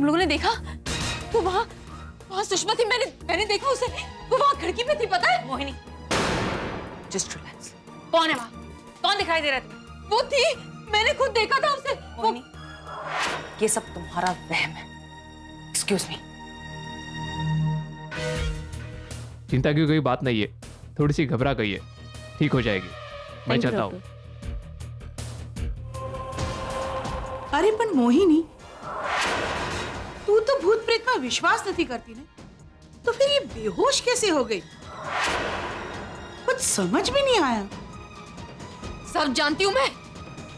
लोगों ने देखा तो वहां सुषमा थी। मैंने देखा उसे, वो वहां खिड़की पे थी, पता है? Mohini, just relax. कौन है वहां? कौन दिखाई दे रहा है तुम्हें? वो थी, मैंने खुद देखा था उसे। मोहिनी, ये सब तुम्हारा वहम है। Excuse me. चिंता की कोई बात नहीं है, थोड़ी सी घबरा गई है, ठीक हो जाएगी, मैं चाहता हूँ। अरे पण मोहिनी, तू तो भूत प्रेत में विश्वास नहीं करती ना, तो फिर ये बेहोश कैसे हो गई? कुछ समझ में नहीं आया। सब जानती हूँ मैं,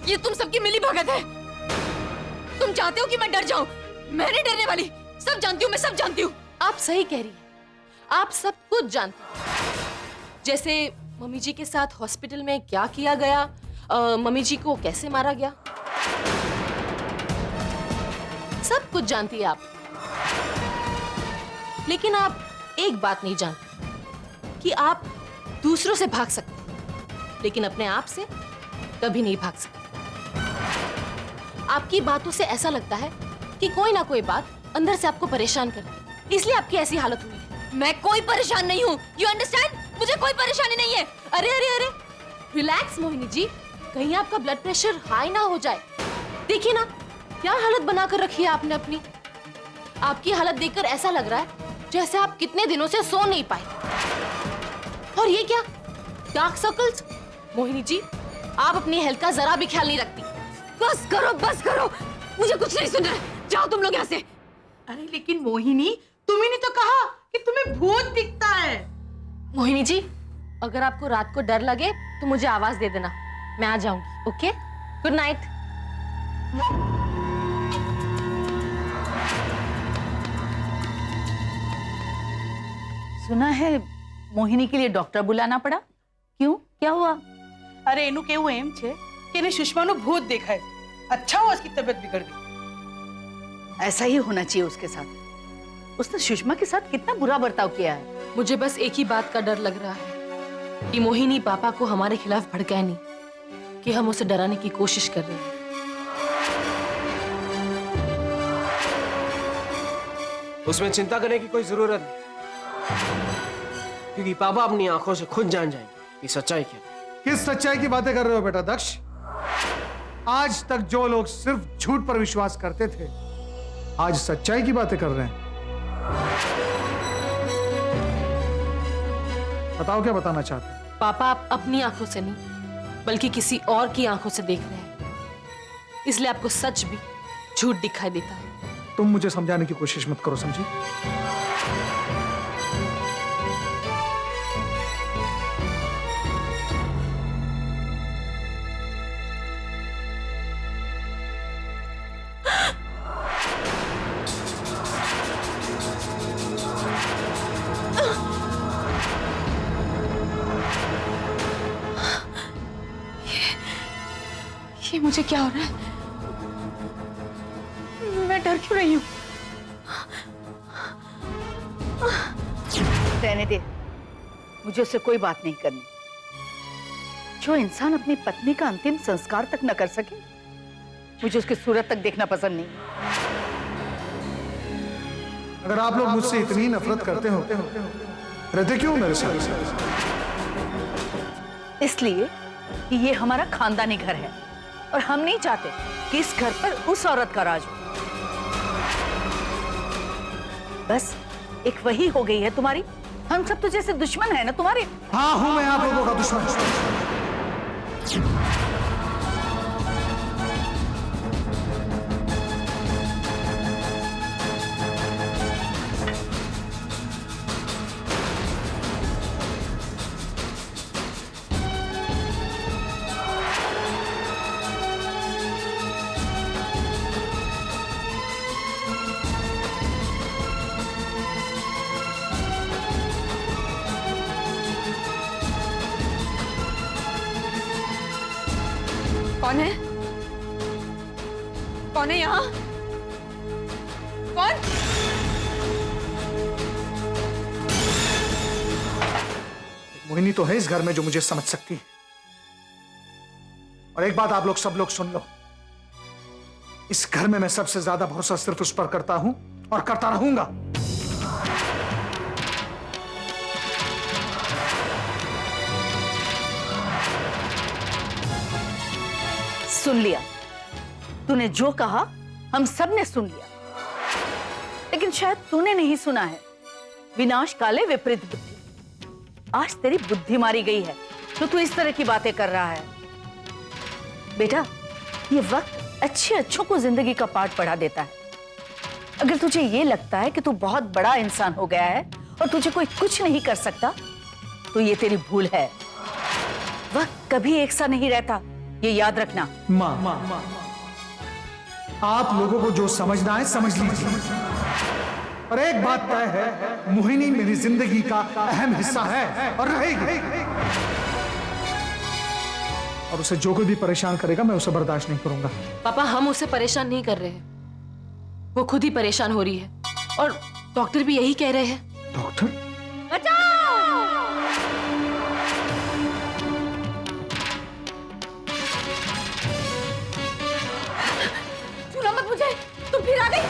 ये तुम सबकी मिली भगत है। तुम चाहते हो कि मैं डर जाऊं? मैं नहीं डरने वाली। सब जानती हूँ मैं, सब जानती हूँ। आप सही कह रही हैं, आप सब कुछ जानते हैं। जैसे मम्मी जी के साथ हॉस्पिटल में क्या किया गया, मम्मी जी को कैसे मारा गया, सब कुछ जानती है आप। लेकिन आप एक बात नहीं जानते कि आप दूसरों से भाग सकते हैं, लेकिन अपने आप से कभी नहीं भाग सकते। आपकी बातों से ऐसा लगता है कि कोई ना कोई बात अंदर से आपको परेशान कर रही है, इसलिए आपकी ऐसी हालत हुई है। मैं कोई परेशान नहीं हूँ, यू अंडरस्टैंड? मुझे कोई परेशानी नहीं है। अरे अरे अरे, रिलैक्स मोहिनी जी, कहीं आपका ब्लड प्रेशर हाई ना हो जाए। देखिए ना क्या हालत बनाकर रखी है आपने अपनी। आपकी हालत देखकर ऐसा लग रहा है जैसे आप कितने दिनों से सो नहीं पाए। और ये क्या, डार्क सर्कल्स? मोहिनी जी, आप अपनी हेल्थ का जरा भी ख्याल नहीं रखती। बस करो, बस करो, मुझे कुछ नहीं सुनना है। जाओ तुम लोग यहाँ से। अरे लेकिन मोहिनी, तुम्ही ने तो कहा कि तुम्हें भूत दिखता है। मोहिनी जी, अगर आपको रात को डर लगे तो मुझे आवाज दे देना, मैं आ जाऊंगी। Okay, good night. सुना है मोहिनी के लिए डॉक्टर बुलाना पड़ा, क्यों, क्या हुआ? अरे एनु केवू एम छे कि ने सुषमानो भूत देखा है। अच्छा हुआ उसकी तबीयत बिगड़ गई। ऐसा ही होना चाहिए उसके साथ। उसने सुषमा के साथ कितना बुरा बर्ताव किया है। मुझे बस एक ही बात का डर लग रहा है कि मोहिनी पापा को हमारे खिलाफ भड़काए नहीं, कि हम उसे डराने की कोशिश कर रहे हैं। उसमें चिंता करने की कोई जरूरत नहीं, क्योंकि पापा अपनी आंखों से खुद जान जाएंगे कि सच्चाई क्या है। किस सच्चाई की बातें कर रहे हो बेटा दक्ष? आज तक जो लोग सिर्फ झूठ पर विश्वास करते थे, आज सच्चाई की बातें कर रहे हैं। बताओ क्या बताना चाहते हैं? पापा, आप अपनी आंखों से नहीं बल्कि किसी और की आंखों से देख रहे हैं, इसलिए आपको सच भी झूठ दिखाई देता है। तुम मुझे समझाने की कोशिश मत करो, समझी? ये मुझे क्या हो रहा है? मैं डर क्यों रही हूँ? रहने दे, मुझे उससे कोई बात नहीं करनी। जो इंसान अपनी पत्नी का अंतिम संस्कार तक न कर सके, मुझे उसकी सूरत तक देखना पसंद नहीं। अगर आप लोग मुझसे इतनी नफरत करते हो, रहते क्यों मेरे साथ? इसलिए कि ये हमारा खानदानी घर है और हम नहीं चाहते कि इस घर पर उस औरत का राज हो। बस एक वही हो गई है तुम्हारी। हम सब तो जैसे दुश्मन है ना तुम्हारे। हाँ, हूं मैं आप लोगों का दुश्मन। कौन है? कौन है यहाँ? कौन? मोहिनी तो है इस घर में जो मुझे समझ सकती है। और एक बात आप लोग सब लोग सुन लो, इस घर में मैं सबसे ज्यादा भरोसा सिर्फ उस पर करता हूं और करता रहूंगा। सुन लिया, तूने जो कहा हम सब ने सुन लिया, लेकिन शायद तूने नहीं सुना है विनाश काले विपरीत बुद्धि। आज तेरी बुद्धि मारी गई है तो तू इस तरह की बातें कर रहा है। बेटा, ये वक्त अच्छे अच्छों को जिंदगी का पाठ पढ़ा देता है। अगर तुझे ये लगता है कि तू बहुत बड़ा इंसान हो गया है और तुझे कोई कुछ नहीं कर सकता, तो ये तेरी भूल है। वक्त कभी एक सा नहीं रहता, ये याद रखना। माँ, आप लोगों को जो समझना है समझ लीजिए, और एक बात तय है, मोहिनी मेरी जिंदगी का अहम हिस्सा है और रहेगी। और उसे जो कोई भी परेशान करेगा मैं उसे बर्दाश्त नहीं करूंगा। पापा, हम उसे परेशान नहीं कर रहे हैं, वो खुद ही परेशान हो रही है, और डॉक्टर भी यही कह रहे हैं। डॉक्टर? छूना मत मुझे, तुम फिर आ गई।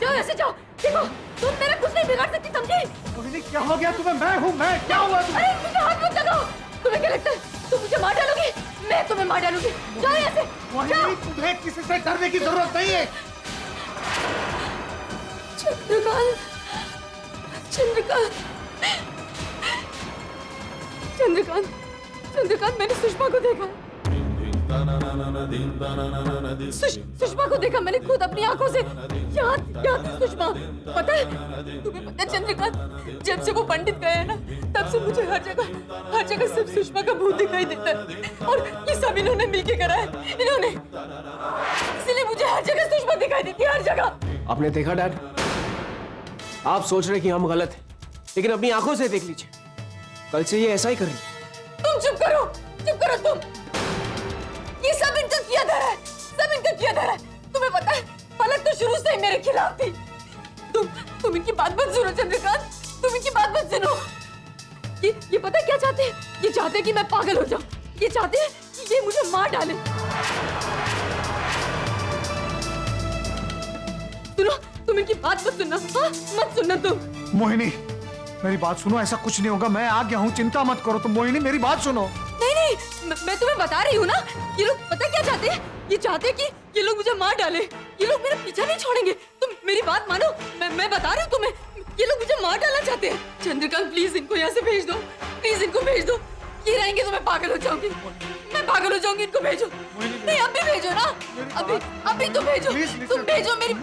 जाओ ऐसे जाओ, देखो तुम मेरा कुछ नहीं बिगाड़ सकती, समझी? मोहिनी क्या हो गया तुम्हें? मैं हूँ, मैं क्या हुआ तुम्हें? अरे मुझे हाथ मत लगाओ, तुम्हें क्या लगता है तुम मुझे मार डालोगी? मैं तुम्हें मार डालूंगी, जाओ यहाँ से। मोहिनी, तुम्हें किसी से डरने की जरूरत नहीं है। चंद्रकांत, चंद्रकांत, चंद्रकांत, चंद्रकांत, मैंने सुषमा को देखा। सुषमा को देखा मैंने खुद अपनी आंखों से। यहाँ थी सुषमा, पता है तुम्हें? पता है चंद्रकांत, जब से वो पंडित गए हैं ना, तब से मुझे हर जगह सिर्फ सुषमा का भूत दिखाई देता है, और ये सब इन्होंने मिलके करा है, इन्होंने। इसलिए मुझे हर जगह सुषमा दिखाई देती है, हर जगह। आपने देखा डैड, आप सोच रहे कि हम गलत हैं, लेकिन अपनी आंखों से देख लीजिए, कल से ये ऐसा ही कर रही है। तुम चुप करो तुम। ये सब इनका किया धरा है, सब इनका किया धरा है। तुम्हें पता है पलक तो शुरू से ही मेरे खिलाफ थी। तुम इनकी बात मत सुनो चंद्रकांत, तुम इनकी बात मत सुनो। ये पता है क्या चाहते हैं? ये चाहते हैं कि मैं पागल हो जाऊं, ये चाहते हैं कि ये मुझे मार डाले। सुनो, तुम इनकी बात मत सुनना, हाँ? मत सुनना तुम। मोहिनी, मेरी बात सुनो, ऐसा कुछ नहीं होगा, मैं आ गया हूँ, चिंता मत करो तुम। मोहिनी मेरी बात सुनो। नहीं, मैं तुम्हें बता रही हूँ ना, ये लोग पता क्या चाहते हैं? ये चाहते हैं कि ये लोग मुझे मार डाले। ये लोग मेरा पीछा नहीं छोड़ेंगे, तुम मेरी बात मानो। मैं बता रही हूँ तुम्हें, ये लोग मुझे मार डालना चाहते हैं। चंद्रकांत प्लीज इनको यहाँ से भेज दो, प्लीज इनको भेज दो। ये रहेंगे तो मैं पागल हो जाऊंगी, मैं पागल हो जाऊंगी। इनको भेजो। नहीं, अभी भेजो ना, अभी तो भेजो, तुम भेजो मेरी।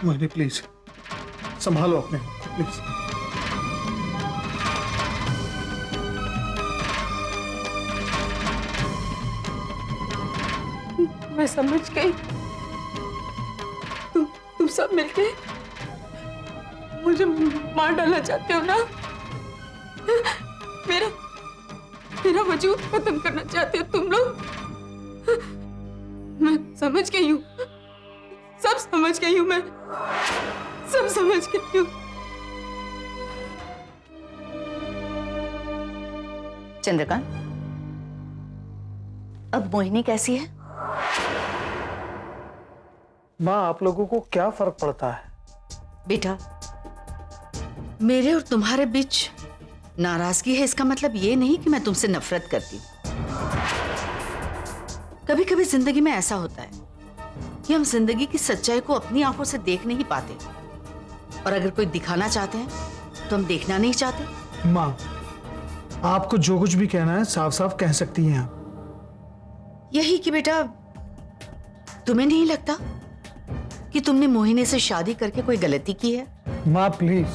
मोहिनी प्लीज संभालो अपने आप को, प्लीज। मैं समझ गई, तुम सब मिलके मुझे मार डालना चाहते हो ना? मेरा वजूद खत्म करना चाहते हो तुम लोग? मैं समझ गई हूँ, सब समझ गई हूँ, मैं सब समझ गई हूँ। चंद्रकांत, अब मोहिनी कैसी है? माँ, आप लोगों को क्या फर्क पड़ता है? बेटा, मेरे और तुम्हारे बीच नाराजगी है, इसका मतलब ये नहीं कि मैं तुमसे नफरत करती हूं। कभी कभी जिंदगी में ऐसा होता है कि हम जिंदगी की सच्चाई को अपनी आंखों से देख नहीं पाते, और अगर कोई दिखाना चाहते हैं तो हम देखना नहीं चाहते। माँ, आपको जो कुछ भी कहना है साफ साफ कह सकती हैं आप। यही कि बेटा, तुम्हें नहीं लगता कि तुमने मोहिनी से शादी करके कोई गलती की है? माँ प्लीज,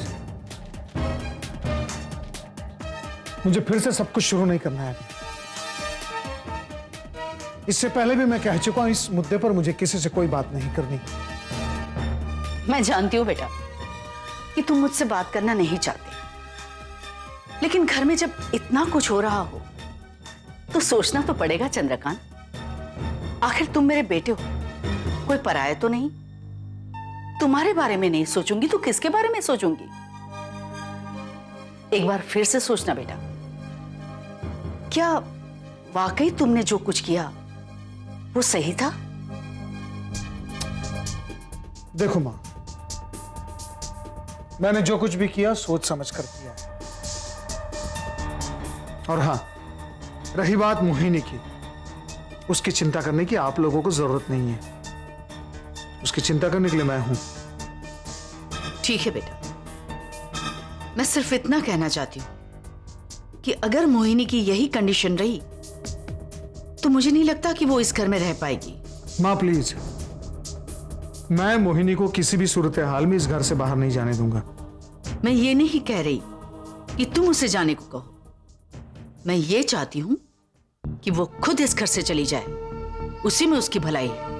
मुझे फिर से सब कुछ शुरू नहीं करना है। इससे पहले भी मैं कह चुका हूं, इस मुद्दे पर मुझे किसी से कोई बात नहीं करनी। मैं जानती हूं बेटा कि तुम मुझसे बात करना नहीं चाहते, लेकिन घर में जब इतना कुछ हो रहा हो तो सोचना तो पड़ेगा चंद्रकांत। आखिर तुम मेरे बेटे हो, कोई पराया तो नहीं। तुम्हारे बारे में नहीं सोचूंगी तो किसके बारे में सोचूंगी? एक बार फिर से सोचना बेटा, क्या वाकई तुमने जो कुछ किया वो सही था? देखो माँ, मैंने जो कुछ भी किया सोच समझ कर किया है। और हाँ, रही बात मोहिनी की, उसकी चिंता करने की आप लोगों को जरूरत नहीं है। उसकी चिंता करने के लिए मैं हूं। ठीक है बेटा, मैं सिर्फ इतना कहना चाहती हूँ कि अगर मोहिनी की यही कंडीशन रही तो मुझे नहीं लगता कि वो इस घर में रह पाएगी। माँ प्लीज, मैं मोहिनी को किसी भी सूरत हाल में इस घर से बाहर नहीं जाने दूंगा। मैं ये नहीं कह रही कि तुम उसे जाने को कहो, मैं ये चाहती हूं कि वो खुद इस घर से चली जाए, उसी में उसकी भलाई है।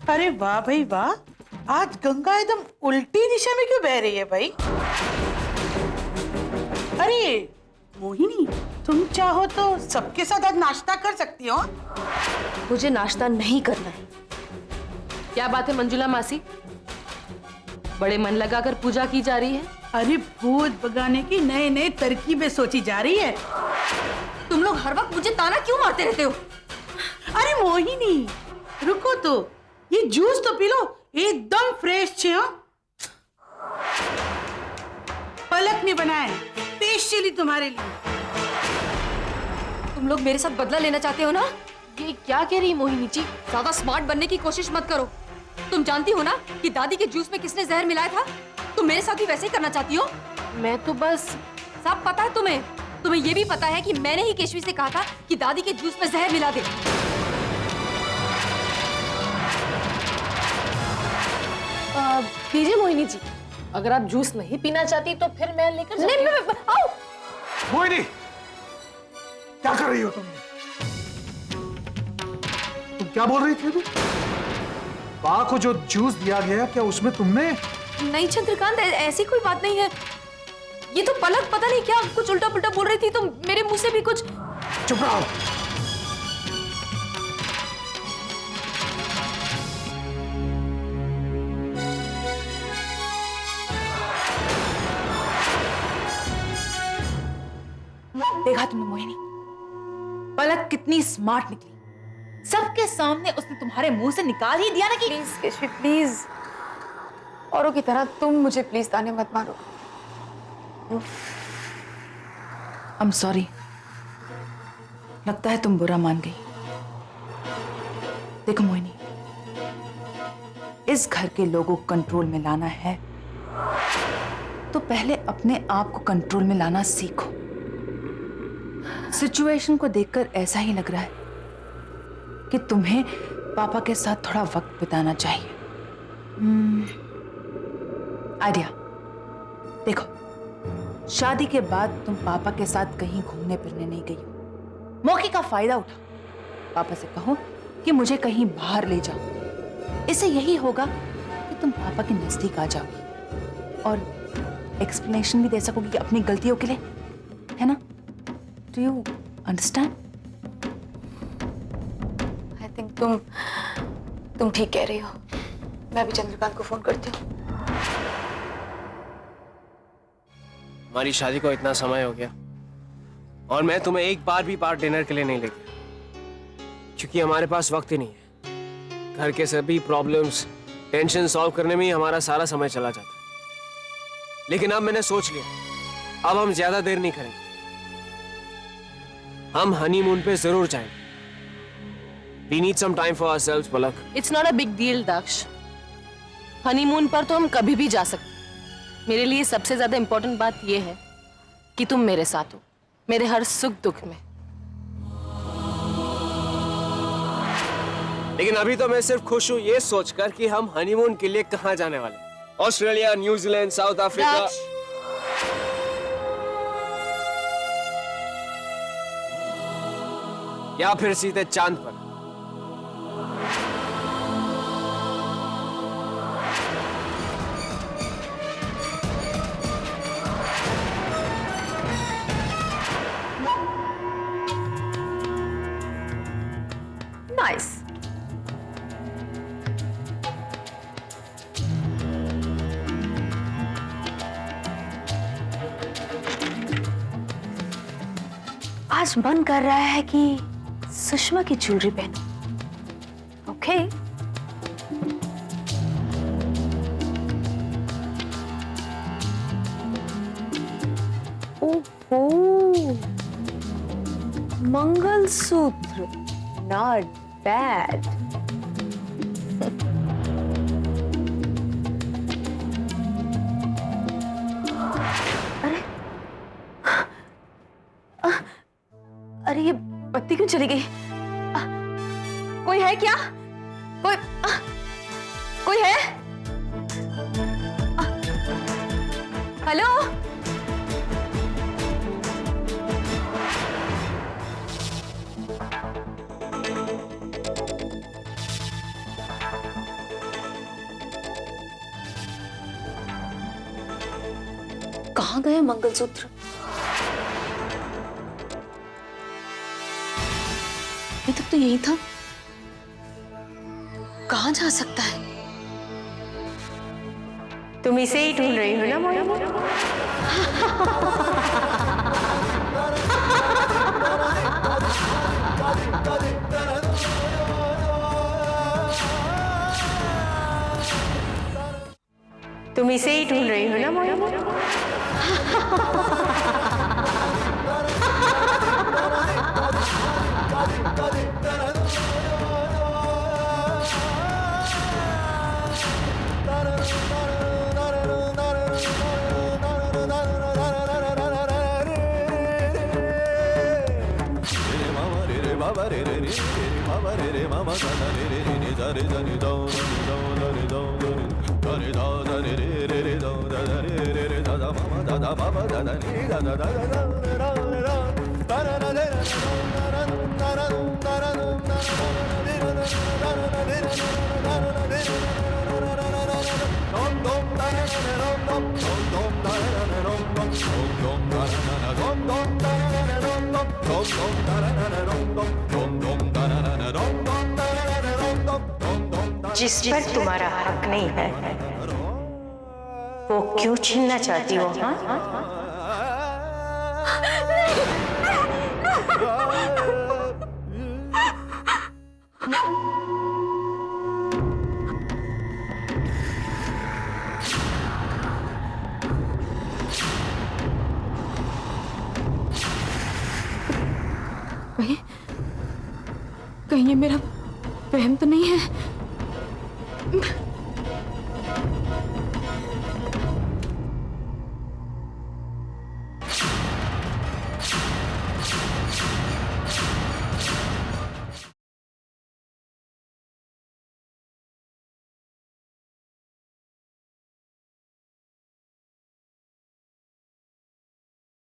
अरे वाह भाई वाह, आज गंगा एकदम उल्टी दिशा में क्यों बह रही है भाई? अरे मोहिनी, तुम चाहो तो सबके साथ आज नाश्ता कर सकती हो। मुझे नाश्ता नहीं करना है। क्या बात है मंजुला मासी, बड़े मन लगाकर पूजा की जा रही है? अरे भूत भगाने की नए नए तरकीबें सोची जा रही है। तुम लोग हर वक्त मुझे ताना क्यों मारते रहते हो? अरे मोहिनी रुको तो, ये जूस तो पी लो, एकदम फ्रेश छे। पलक ने बनाए स्पेशली तुम्हारे लिए। तुम लोग मेरे साथ बदला लेना चाहते हो ना? ये क्या कह रही है मोहिनी जी? ज्यादा स्मार्ट बनने की कोशिश मत करो। तुम जानती हो ना कि दादी के जूस में किसने जहर मिलाया था? तुम मेरे साथ भी वैसे ही करना चाहती हो? मैं तो बस, सब पता है तुम्हें। तुम्हें ये भी पता है कि मैंने ही केशवी से कहा था कि दादी के जूस में जहर मिला दे। दीजिए मोहिनी जी, अगर आप जूस नहीं पीना चाहती तो फिर मैं लेकर जाती हूँ। नहीं, आओ। मोहिनी, क्या कर रही हो तुम? तुम क्या बोल रही थी अभी? बा को जो जूस दिया गया, क्या उसमें तुमने? नहीं चंद्रकांत, ऐसी कोई बात नहीं है। ये तो पलक पता नहीं क्या कुछ उल्टा पुल्टा बोल रही थी, तो मेरे मुंह से भी कुछ। चुप रहो। देखा तुमने मोहिनी, पलक कितनी स्मार्ट निकली। सबके सामने उसने तुम्हारे मुंह से निकाल ही दिया ना कि प्लीज केशवी प्लीज, औरों की तरह तुम मुझे प्लीज ताने मत मारो। I'm sorry, लगता है तुम बुरा मान गई। देखो मोहिनी, इस घर के लोगों को कंट्रोल में लाना है तो पहले अपने आप को कंट्रोल में लाना सीखो। सिचुएशन को देखकर ऐसा ही लग रहा है कि तुम्हें पापा के साथ थोड़ा वक्त बिताना चाहिए। आइडिया, देखो शादी के बाद तुम पापा के साथ कहीं घूमने फिरने नहीं गई हो, मौके का फायदा उठा। पापा से कहो कि मुझे कहीं बाहर ले जाओ। इससे यही होगा कि तुम पापा के नजदीक आ जाओगी और एक्सप्लेनेशन भी दे सकोगी अपनी गलतियों के लिए, है ना? Do you understand? I think तुम ठीक कह रही हो। मैं भी चंद्रकांत को फोन करती हूँ। हमारी शादी को इतना समय हो गया और मैं तुम्हें एक बार भी बाहर डिनर के लिए नहीं ले गया, क्योंकि हमारे पास वक्त ही नहीं है। घर के सभी प्रॉब्लम्स, टेंशन सॉल्व करने में ही हमारा सारा समय चला जाता है। लेकिन अब मैंने सोच लिया, अब हम ज्यादा देर नहीं करेंगे। हम हनीमून पे जरूर जाएंगे। We need some time for ourselves, Palak. It's not a big deal Daksh, honeymoon पर तो हम कभी भी जा सकते। मेरे लिए सबसे ज्यादा इंपॉर्टेंट बात यह है कि तुम मेरे साथ हो, मेरे हर सुख दुख में। लेकिन अभी तो मैं सिर्फ खुश हूं ये सोचकर कि हम हनीमून के लिए कहां जाने वाले हैं। ऑस्ट्रेलिया, न्यूजीलैंड, साउथ अफ्रीका राज, या फिर सीधे चांद पर? नाइस। आज मन कर रहा है कि सुषमा की ज्वेलरी पहनूं। ओके। ओहो, मंगलसूत्र, नॉट बैड। अरे ये बत्ती क्यों चली गई? कोई है क्या? कोई है? हेलो? कहाँ गए मंगलसूत्र? अभी तक तो यही था। कहाँ जा सकता है? तुम इसे ही ढूंढ रही हो ना मोनी? तुम इसे ही ढूंढ रही हो ना मोनी? जिस पर तुम्हारा हक नहीं है वो क्यों छीनना चाहती हो? हाँ, कहीं ये मेरा वहम तो नहीं है?